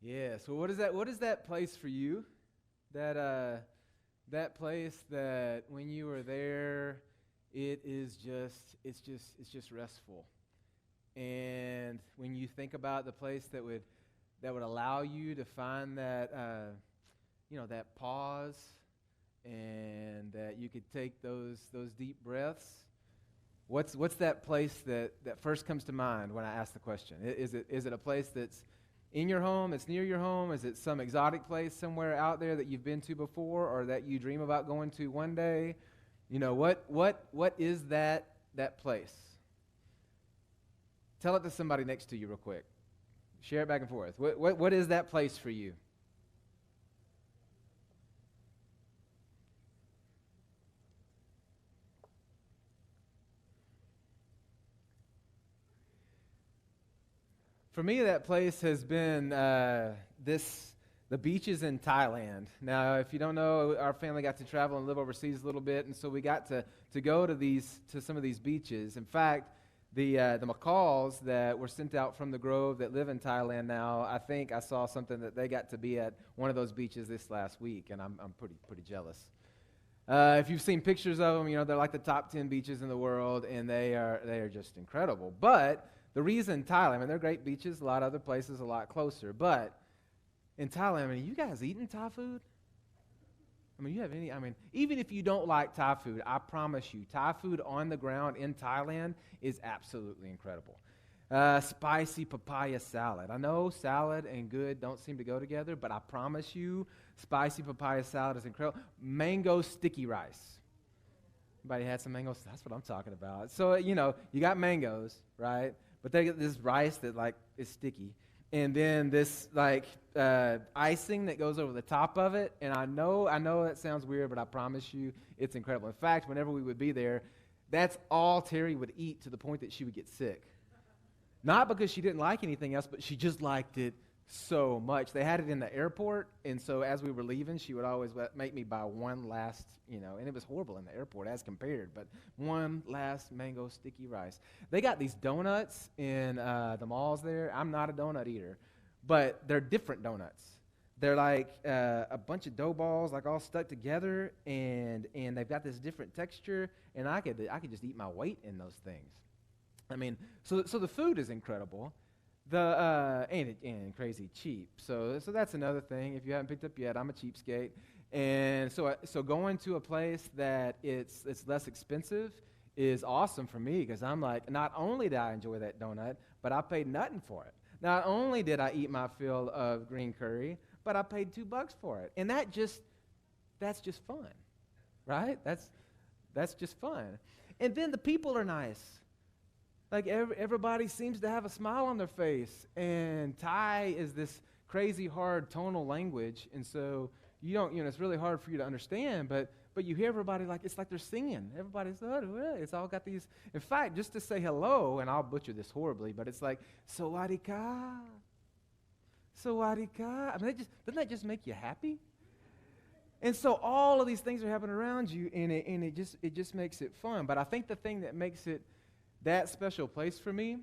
Yeah. So what is that place for you? That place that when you are there, it's just restful. And when you think about the place that would allow you to find that that pause, and that you could take those deep breaths. What's that place that first comes to mind when I ask the question? Is it a place that's in your home, it's near your home? Is it some exotic place somewhere out there that you've been to before or that you dream about going to one day? What is that place? Tell it to somebody next to you real quick. Share it back and forth. What is that place for you? For me, that place has been the beaches in Thailand. Now, if you don't know, our family got to travel and live overseas a little bit, and so we got to go to some of these beaches. In fact, the McCalls that were sent out from the Grove that live in Thailand now, I think I saw something that they got to be at one of those beaches this last week, and I'm pretty jealous. If you've seen pictures of them, they're like the top 10 beaches in the world, and they are just incredible. But the reason Thailand, I mean, they're great beaches, a lot of other places a lot closer, but in Thailand, I mean, you guys eating Thai food? Even if you don't like Thai food, I promise you, Thai food on the ground in Thailand is absolutely incredible. Spicy papaya salad. I know salad and good don't seem to go together, but I promise you, spicy papaya salad is incredible. Mango sticky rice. Anybody had some mangoes? That's what I'm talking about. So, you got mangoes, right? But they get this rice that, is sticky. And then this, icing that goes over the top of it. And I know that sounds weird, but I promise you it's incredible. In fact, whenever we would be there, that's all Terry would eat to the point that she would get sick. Not because she didn't like anything else, but she just liked it so much. They had it in the airport, and so as we were leaving, she would always make me buy one last, and it was horrible in the airport as compared, but one last mango sticky rice. They got these donuts in the malls there. I'm not a donut eater, but they're different donuts. They're like a bunch of dough balls, all stuck together, and they've got this different texture, and I could just eat my weight in those things. So the food is incredible. And crazy cheap. So that's another thing. If you haven't picked up yet, I'm a cheapskate. And so going to a place that it's less expensive is awesome for me, because I'm like, not only did I enjoy that donut, but I paid nothing for it. Not only did I eat my fill of green curry, but I paid $2 for it. And that's just fun, right? That's just fun. And then the people are nice. Everybody seems to have a smile on their face, and Thai is this crazy hard tonal language, and so you don't, it's really hard for you to understand, but you hear everybody it's like they're singing. Everybody's, it's all got these. In fact, just to say hello, and I'll butcher this horribly, but it's like, Sawadee ka, Sawadee ka. Doesn't that just make you happy? And so all of these things are happening around you, and it just makes it fun. But I think the thing that makes it that special place for me,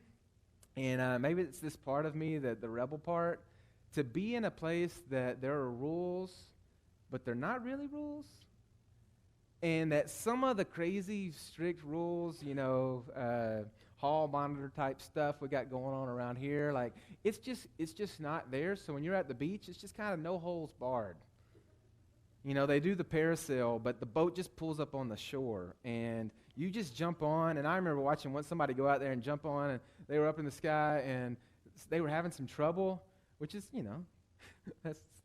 and maybe it's this part of me, the rebel part, to be in a place that there are rules, but they're not really rules, and that some of the crazy strict rules, hall monitor type stuff we got going on around here, it's just not there. So when you're at the beach, it's just kind of no holes barred. They do the parasail, but the boat just pulls up on the shore, and you just jump on. And I remember watching somebody go out there and jump on, and they were up in the sky, and they were having some trouble, which is, they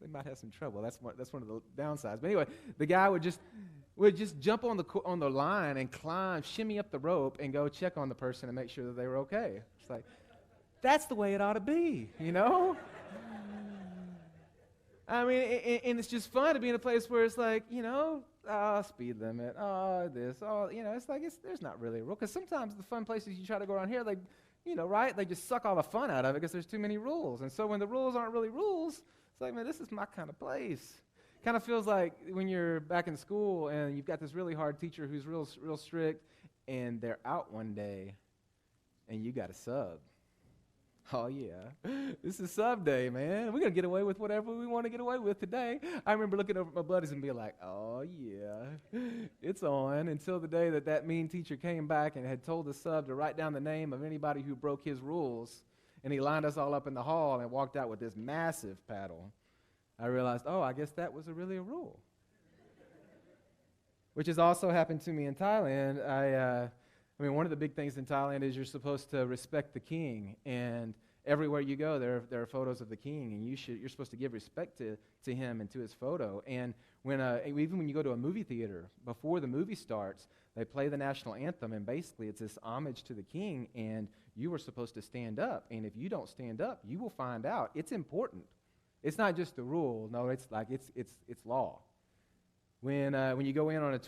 might have some trouble. That's one of the downsides. But anyway, the guy would just jump on the line and climb, shimmy up the rope, and go check on the person and make sure that they were okay. It's like, that's the way it ought to be, and it's just fun to be in a place where it's like, speed limit, there's not really a rule. Because sometimes the fun places you try to go around here, right? They just suck all the fun out of it because there's too many rules. And so when the rules aren't really rules, it's like, man, this is my kind of place. Kind of feels like when you're back in school and you've got this really hard teacher who's real strict, and they're out one day, and you got a sub. Oh, yeah. This is sub day, man. We're going to get away with whatever we want to get away with today. I remember looking over at my buddies and being like, oh, yeah, it's on. Until the day that that mean teacher came back and had told the sub to write down the name of anybody who broke his rules. And he lined us all up in the hall and walked out with this massive paddle. I realized, oh, I guess that was really a rule. Which has also happened to me in Thailand. I mean, one of the big things in Thailand is you're supposed to respect the king, and everywhere you go, there are photos of the king, and you're supposed to give respect to him and to his photo. And even when you go to a movie theater, before the movie starts, they play the national anthem, and basically it's this homage to the king, and you were supposed to stand up. And if you don't stand up, you will find out. It's important. It's not just a rule. No, it's law. When you go in on a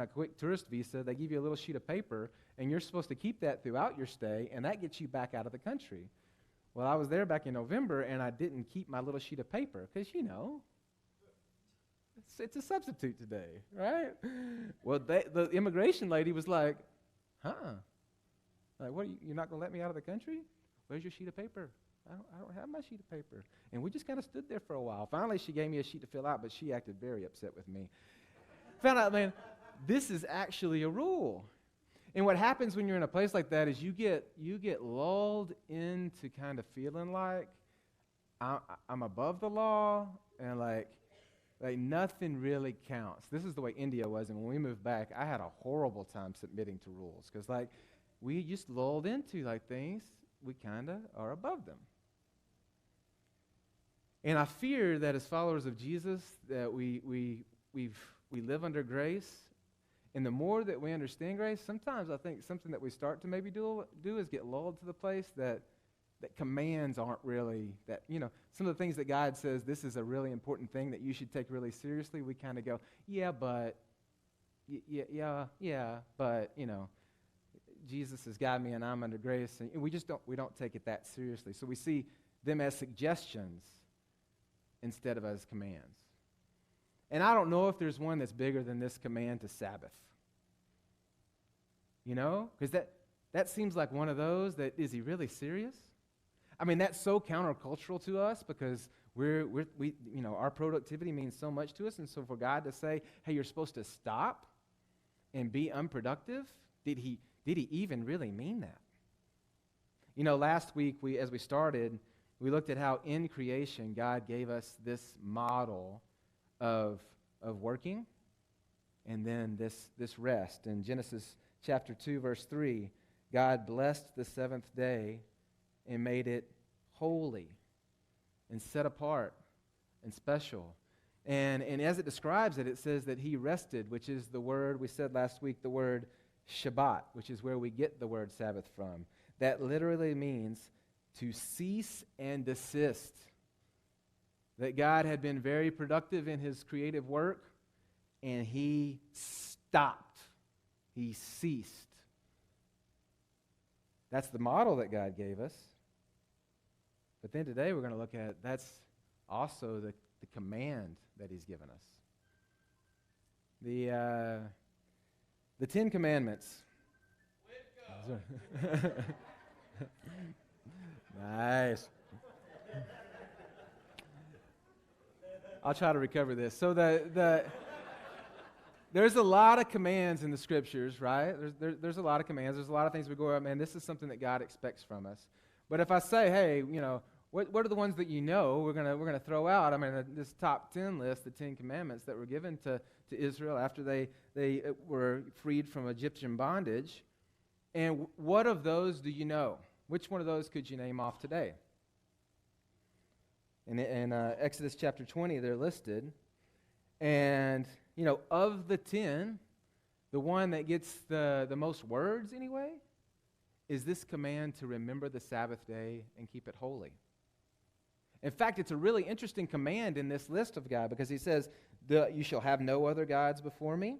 quick tourist visa, they give you a little sheet of paper, and you're supposed to keep that throughout your stay, and that gets you back out of the country. Well, I was there back in November, and I didn't keep my little sheet of paper because, it's a substitute today, right? Well, the immigration lady was like, like, what? You're not going to let me out of the country? Where's your sheet of paper? I don't have my sheet of paper. And we just kind of stood there for a while. Finally, she gave me a sheet to fill out, but she acted very upset with me. Found out, man, this is actually a rule. And what happens when you're in a place like that is you get lulled into kind of feeling like I'm above the law, and like nothing really counts. This is the way India was, and when we moved back, I had a horrible time submitting to rules because like we just lulled into like things we kind of are above them. And I fear that as followers of Jesus, that we live under grace, and the more that we understand grace, sometimes I think something that we start to maybe do is get lulled to the place that commands aren't really, that, some of the things that God says, this is a really important thing that you should take really seriously, we kind of go, but, Jesus has got me and I'm under grace, and we don't take it that seriously. So we see them as suggestions instead of as commands. And I don't know if there's one that's bigger than this command to Sabbath. Because that seems like one of those that, is he really serious? I mean, that's so countercultural to us because we our productivity means so much to us, and so for God to say, hey, you're supposed to stop and be unproductive, did he even really mean that? Last week, as we started, we looked at how in creation God gave us this model of working and then this rest. In Genesis chapter 2, verse 3, God blessed the seventh day and made it holy and set apart and special. And as it describes it, it says that he rested, which is the word, we said last week, the word Shabbat, which is where we get the word Sabbath from. That literally means to cease and desist. That God had been very productive in his creative work, and he stopped. He ceased. That's the model that God gave us. But then today we're going to look at, that's also the command that he's given us. The Ten Commandments. Nice. I'll try to recover this. So there's a lot of commands in the scriptures, right? There's a lot of commands. There's a lot of things we go, man, this is something that God expects from us. But if I say, hey, what are the ones that we're gonna throw out? I mean, this top 10 list, the 10 commandments that were given to Israel after they were freed from Egyptian bondage. And what of those do you know? Which one of those could you name off today? In Exodus chapter 20, they're listed. And, of the 10, the one that gets the most words anyway is this command to remember the Sabbath day and keep it holy. In fact, it's a really interesting command in this list of God because he says, you shall have no other gods before me.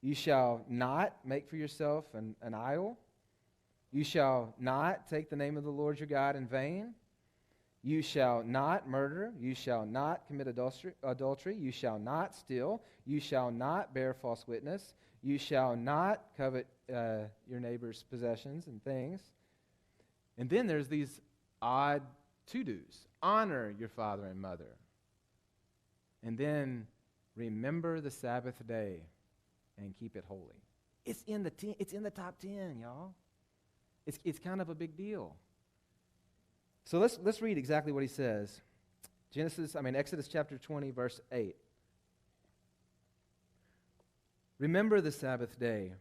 You shall not make for yourself an idol. You shall not take the name of the Lord your God in vain. You shall not murder. You shall not commit adultery. You shall not steal. You shall not bear false witness. You shall not covet your neighbor's possessions and things. And then there's these odd to-dos. Honor your father and mother. And then remember the Sabbath day and keep it holy. It's in the top 10, y'all. It's kind of a big deal. So let's read exactly what he says. Exodus chapter 20, verse 8. Remember the Sabbath day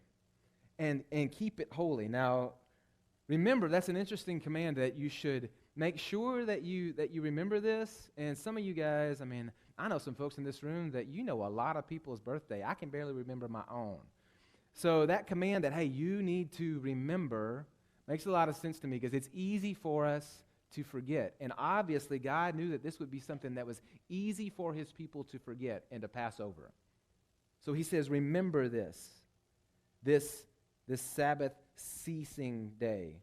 and keep it holy. Now, remember, that's an interesting command that you should make sure that you remember this. And some of you guys, I know some folks in this room that you know a lot of people's birthday. I can barely remember my own. So that command that, hey, you need to remember makes a lot of sense to me because it's easy for us to forget. And obviously, God knew that this would be something that was easy for his people to forget and to pass over. So he says, remember this Sabbath ceasing day.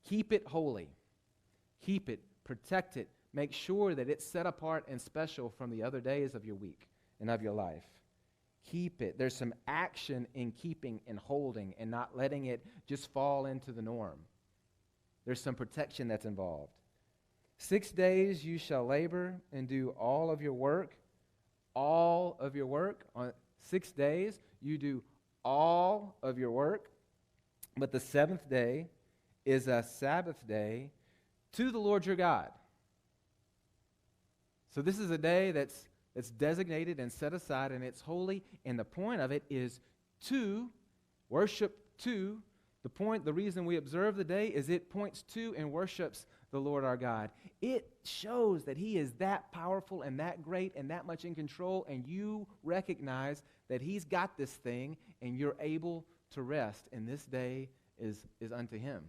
Keep it holy. Keep it, protect it. Make sure that it's set apart and special from the other days of your week and of your life. Keep it. There's some action in keeping and holding and not letting it just fall into the norm. There's some protection that's involved. 6 days you shall labor and do all of your work. All of your work. On 6 days you do all of your work. But the seventh day is a Sabbath day to the Lord your God. So this is a day that's designated and set aside, and it's holy, and the point of it is to worship to. The reason we observe the day is it points to and worships the Lord our God. It shows that he is that powerful and that great and that much in control, and you recognize that he's got this thing, and you're able to rest, and this day is unto him.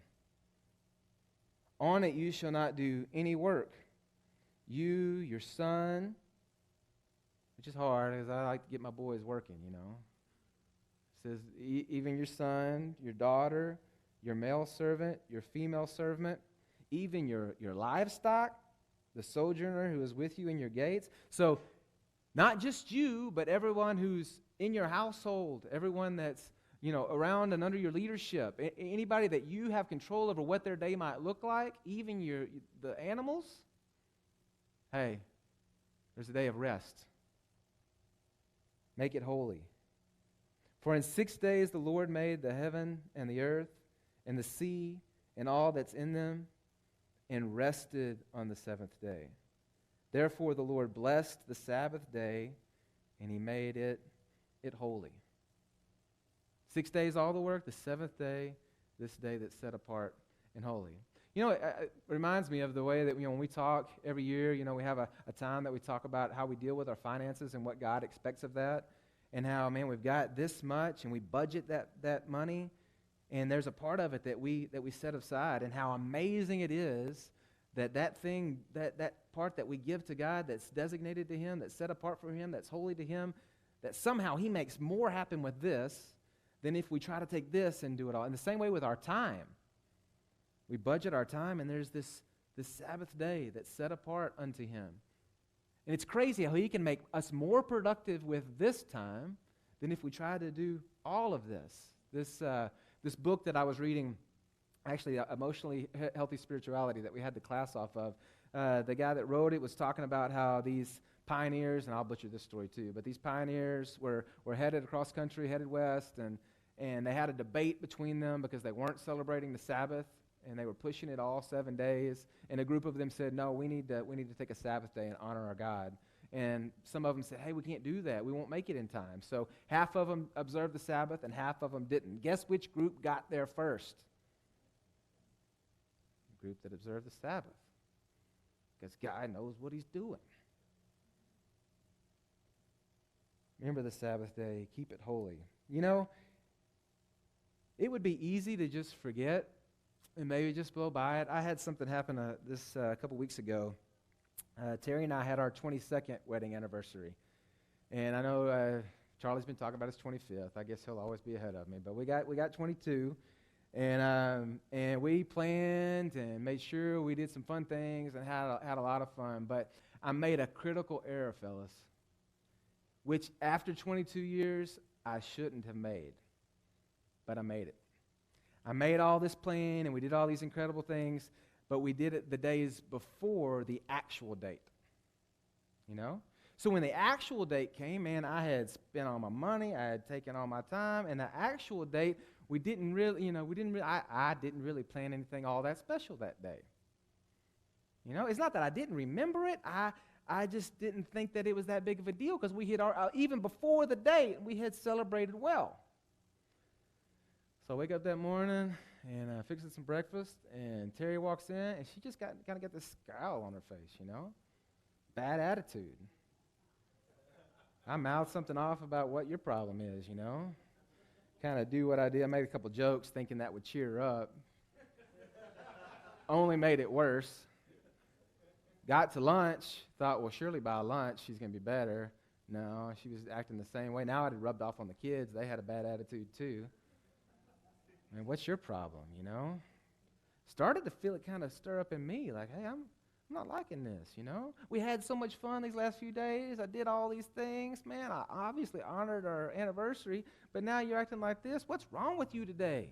On it you shall not do any work. You, your son, which is hard because I like to get my boys working, It says, even your son, your daughter, your male servant, your female servant, even your livestock, the sojourner who is with you in your gates. So not just you, but everyone who's in your household, everyone that's around and under your leadership, anybody that you have control over what their day might look like, even the animals. Hey, there's a day of rest. Make it holy. For in 6 days the Lord made the heaven and the earth and the sea and all that's in them, and rested on the seventh day. Therefore the Lord blessed the Sabbath day, and he made it holy. 6 days all the work, the seventh day, this day that's set apart and holy. It reminds me of the way that when we talk every year, we have a time that we talk about how we deal with our finances and what God expects of that, and how, we've got this much, and we budget that money, and there's a part of it that we set aside, and how amazing it is that thing, that part that we give to God that's designated to him, that's set apart for him, that's holy to him, that somehow he makes more happen with this than if we try to take this and do it all. In the same way with our time. We budget our time, and there's this Sabbath day that's set apart unto him. And it's crazy how he can make us more productive with this time than if we try to do all of this. This book that I was reading, actually, Emotionally Healthy Spirituality, that we had the class off of, the guy that wrote it was talking about how these pioneers, and I'll butcher this story too, but these pioneers were headed across country, headed west, and they had a debate between them because they weren't celebrating the Sabbath, and they were pushing it all 7 days. And a group of them said, no, we need to take a Sabbath day and honor our God. And some of them said, hey, we can't do that. We won't make it in time. So half of them observed the Sabbath and half of them didn't. Guess which group got there first? The group that observed the Sabbath. Because God knows what he's doing. Remember the Sabbath day. Keep it holy. It would be easy to just forget and maybe just blow by it. I had something happen a couple weeks ago. Terry and I had our 22nd wedding anniversary. And I know Charlie's been talking about his 25th. I guess he'll always be ahead of me. But we got 22. And we planned and made sure we did some fun things and had a lot of fun. But I made a critical error, fellas, which after 22 years, I shouldn't have made. But I made it. I made all this plan, and we did all these incredible things, but we did it the days before the actual date. You know? So when the actual date came, man, I had spent all my money, I had taken all my time, and the actual date, I didn't really plan anything all that special that day. You know, it's not that I didn't remember it. I just didn't think that it was that big of a deal because we had, even before the date, we had celebrated well. So I wake up that morning and fixing some breakfast, and Terry walks in, and she just kind of got this scowl on her face, you know? Bad attitude. I mouthed something off about what your problem is, you know? Kind of do what I did. I made a couple jokes thinking that would cheer her up. Only made it worse. Got to lunch, thought, well, surely by lunch she's going to be better. No, she was acting the same way. Now it had rubbed off on the kids. They had a bad attitude too. I mean, what's your problem, you know? Started to feel it kind of stir up in me, like, hey, I'm not liking this, you know? We had so much fun these last few days. I did all these things. Man, I obviously honored our anniversary, but now you're acting like this. What's wrong with you today?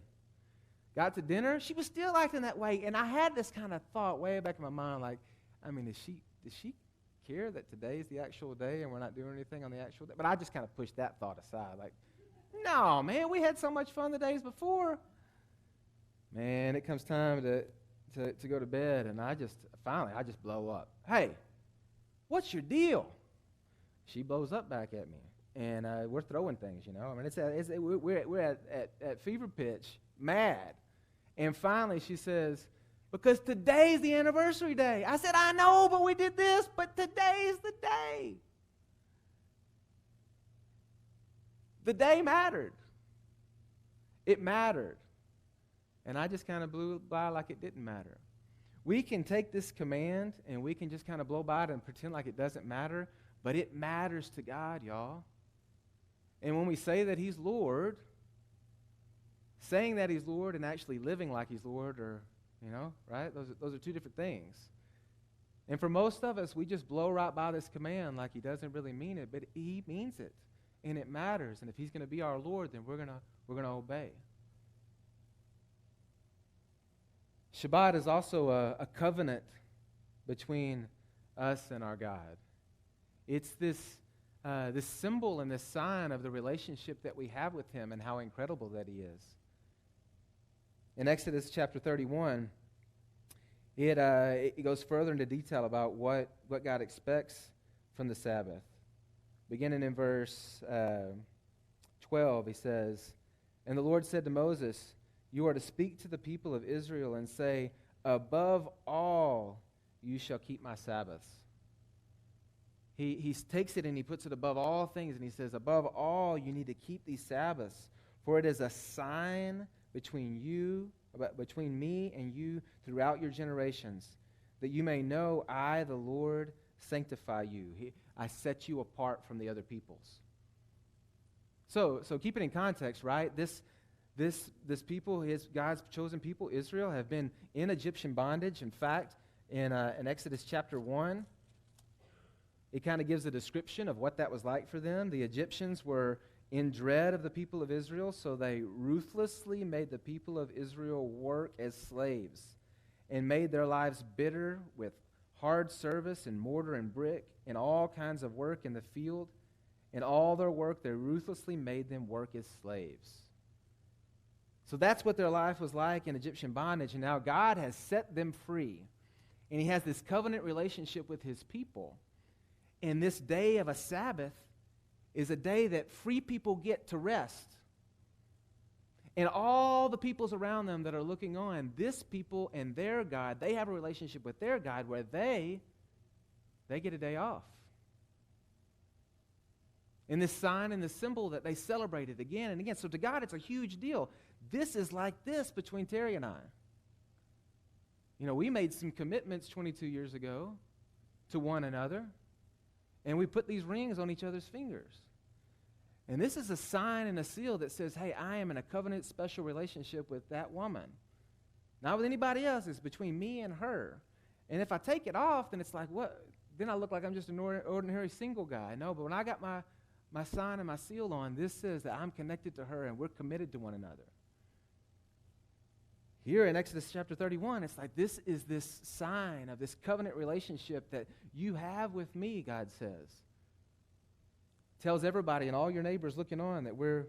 Got to dinner. She was still acting that way, and I had this kind of thought way back in my mind, like, I mean, does she care that today is the actual day and we're not doing anything on the actual day? But I just kind of pushed that thought aside, like, no, man, we had so much fun the days before. Man, it comes time to go to bed, and I just blow up. Hey, what's your deal? She blows up back at me, and we're throwing things, you know. I mean, we're at fever pitch, mad, and finally she says, because today's the anniversary day. I said, I know, but we did this, but today's the day. The day mattered. It mattered. And I just kind of blew by like it didn't matter. We can take this command and we can just kind of blow by it and pretend like it doesn't matter, but it matters to God, y'all. And when we say that He's Lord, saying that He's Lord and actually living like He's Lord are, you know, right? Those are two different things. And for most of us, we just blow right by this command like He doesn't really mean it, but He means it, and it matters. And if He's going to be our Lord, then we're gonna obey. Shabbat is also a covenant between us and our God. It's this symbol and this sign of the relationship that we have with Him and how incredible that He is. In Exodus chapter 31, it goes further into detail about what God expects from the Sabbath. Beginning in verse 12, he says, "And the Lord said to Moses, you are to speak to the people of Israel and say, above all, you shall keep my Sabbaths." He takes it and he puts it above all things, and he says, above all, you need to keep these Sabbaths, for it is a sign between me and you throughout your generations, that you may know I, the Lord, sanctify you. I set you apart from the other peoples. So keep it in context, right? This people, God's chosen people, Israel, have been in Egyptian bondage. In fact, in Exodus chapter 1, it kind of gives a description of what that was like for them. The Egyptians were in dread of the people of Israel, so they ruthlessly made the people of Israel work as slaves and made their lives bitter with hard service and mortar and brick and all kinds of work in the field. In all their work, they ruthlessly made them work as slaves. So that's what their life was like in Egyptian bondage, and now God has set them free. And He has this covenant relationship with His people. And this day of a Sabbath is a day that free people get to rest. And all the peoples around them that are looking on, this people and their God, they have a relationship with their God where they get a day off. And this sign and this symbol that they celebrated again and again. So to God, it's a huge deal. This is like this between Terry and I. You know, we made some commitments 22 years ago to one another, and we put these rings on each other's fingers. And this is a sign and a seal that says, hey, I am in a covenant special relationship with that woman. Not with anybody else. It's between me and her. And if I take it off, then it's like, what? Then I look like I'm just an ordinary single guy. No, but when I got my sign and my seal on, this says that I'm connected to her and we're committed to one another. Here in Exodus chapter 31, it's like this is this sign of this covenant relationship that you have with me, God says. Tells everybody and all your neighbors looking on that we're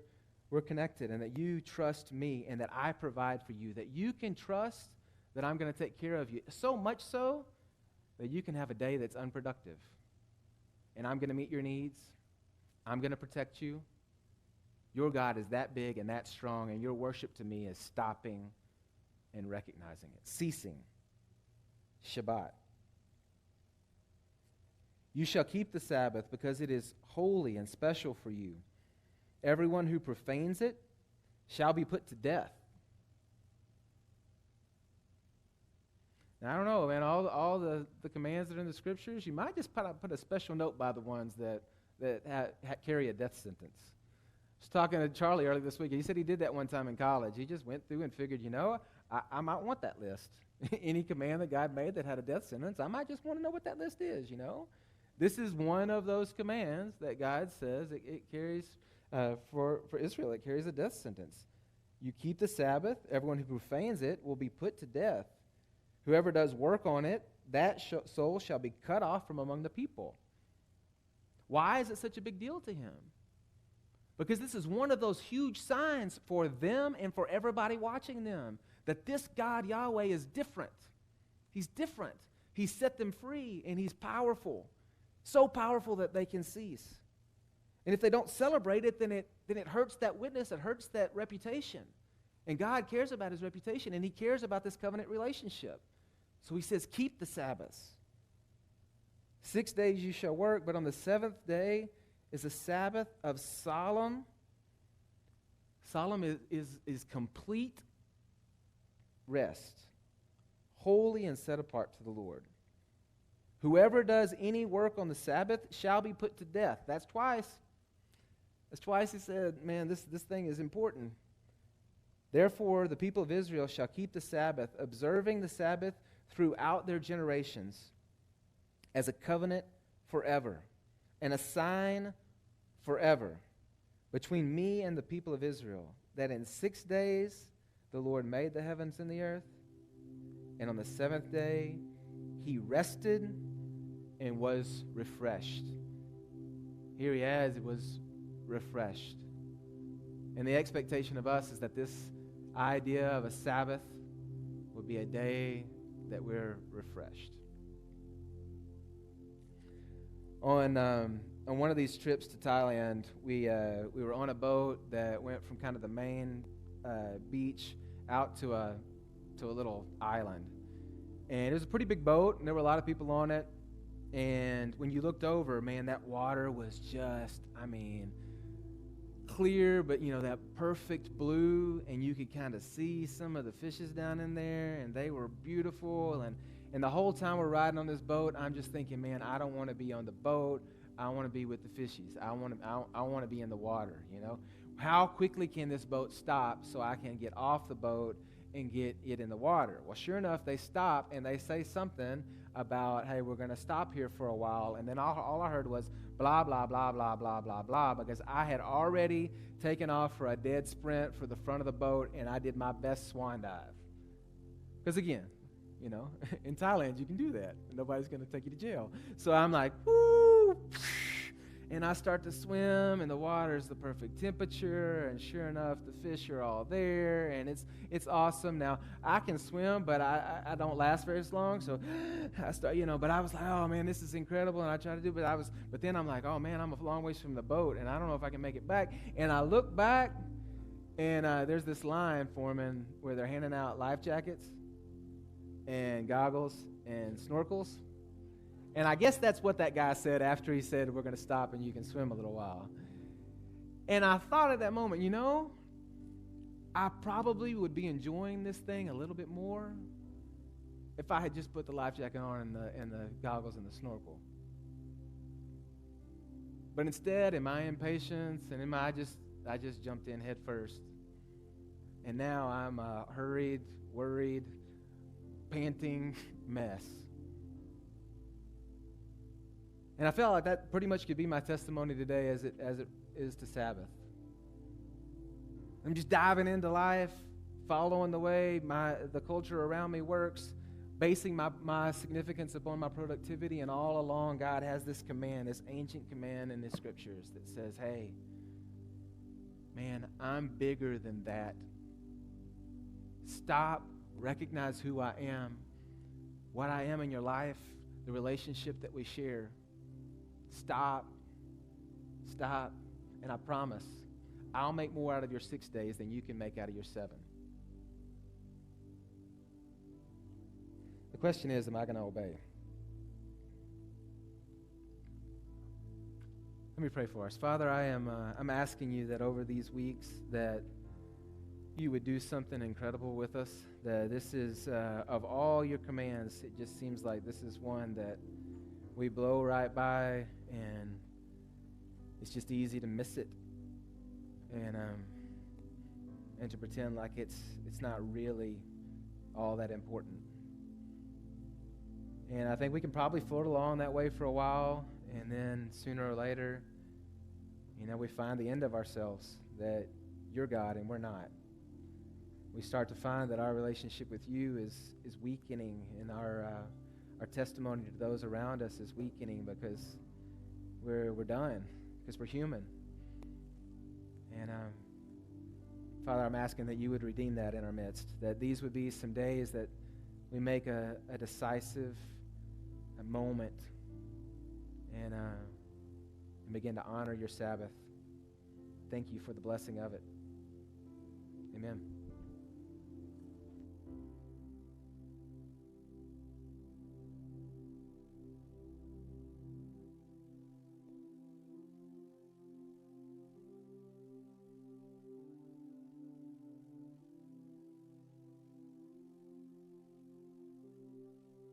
connected and that you trust me and that I provide for you, that you can trust that I'm going to take care of you. So much so that you can have a day that's unproductive. And I'm going to meet your needs. I'm going to protect you. Your God is that big and that strong, and your worship to me is stopping and recognizing it, ceasing. Shabbat. You shall keep the Sabbath because it is holy and special for you. Everyone who profanes it shall be put to death. Now, I don't know, man, all the commands that are in the Scriptures, you might just put a special note by the ones that carry a death sentence. I was talking to Charlie earlier this week. He said he did that one time in college. He just went through and figured, I might want that list. Any command that God made that had a death sentence, I might just want to know what that list is, This is one of those commands that God says it carries, for Israel, it carries a death sentence. You keep the Sabbath. Everyone who profanes it will be put to death. Whoever does work on it, that soul shall be cut off from among the people. Why is it such a big deal to him? Because this is one of those huge signs for them and for everybody watching them, that this God, Yahweh, is different. He's different. He set them free, and he's powerful. So powerful that they can cease. And if they don't celebrate it, then it hurts that witness, it hurts that reputation. And God cares about his reputation, and he cares about this covenant relationship. So he says, keep the Sabbaths. 6 days you shall work, but on the seventh day is a Sabbath of solemn. Solemn is complete rest, holy and set apart to the Lord. Whoever does any work on the Sabbath shall be put to death. That's twice. That's twice he said, man, this thing is important. Therefore, the people of Israel shall keep the Sabbath, observing the Sabbath throughout their generations as a covenant forever and a sign forever between me and the people of Israel, that in 6 days the Lord made the heavens and the earth, and on the seventh day he rested and was refreshed. Here he is, it was refreshed. And the expectation of us is that this idea of a Sabbath would be a day that we're refreshed. On one of these trips to Thailand, we were on a boat that went from kind of the main beach out to a little island. And it was a pretty big boat, and there were a lot of people on it. And when you looked over, man, that water was just, clear, but that perfect blue, and you could kind of see some of the fishes down in there, and they were beautiful. And the whole time we're riding on this boat, I'm just thinking, man, I don't want to be on the boat. I want to be with the fishies. I want to be in the water, How quickly can this boat stop so I can get off the boat and get it in the water? Well, sure enough, they stop, and they say something about, hey, we're going to stop here for a while. And then all I heard was blah, blah, blah, blah, blah, blah, blah, because I had already taken off for a dead sprint for the front of the boat, and I did my best swan dive. Because again, in Thailand, you can do that. Nobody's going to take you to jail. So I'm like, woo, and I start to swim, and the water's the perfect temperature, and sure enough, the fish are all there, and it's awesome. Now, I can swim, but I don't last very long, so I start, but I was like, oh, man, this is incredible, and I try to do, but then I'm like, oh, man, I'm a long ways from the boat, and I don't know if I can make it back. And I look back, and there's this line forming where they're handing out life jackets and goggles and snorkels. And I guess that's what that guy said after he said, we're going to stop and you can swim a little while. And I thought at that moment, I probably would be enjoying this thing a little bit more if I had just put the life jacket on and the goggles and the snorkel. But instead, in my impatience and I just jumped in head first. And now I'm a hurried, worried, panting mess. And I felt like that pretty much could be my testimony today as it is to Sabbath. I'm just diving into life, following the way the culture around me works, basing my significance upon my productivity, and all along God has this command, this ancient command in the scriptures that says, hey, man, I'm bigger than that. Stop, recognize who I am, what I am in your life, the relationship that we share. Stop, and I promise, I'll make more out of your 6 days than you can make out of your 7. The question is, am I going to obey? Let me pray for us. Father, I'm asking you that over these weeks that you would do something incredible with us, that this is, of all your commands, it just seems like this is one that we blow right by, and it's just easy to miss it, and to pretend like it's not really all that important. And I think we can probably float along that way for a while, and then sooner or later, we find the end of ourselves, that you're God and we're not. We start to find that our relationship with you is weakening, and our testimony to those around us is weakening because we're done, because we're human. And Father, I'm asking that you would redeem that in our midst, that these would be some days that we make a decisive moment and begin to honor your Sabbath. Thank you for the blessing of it. Amen.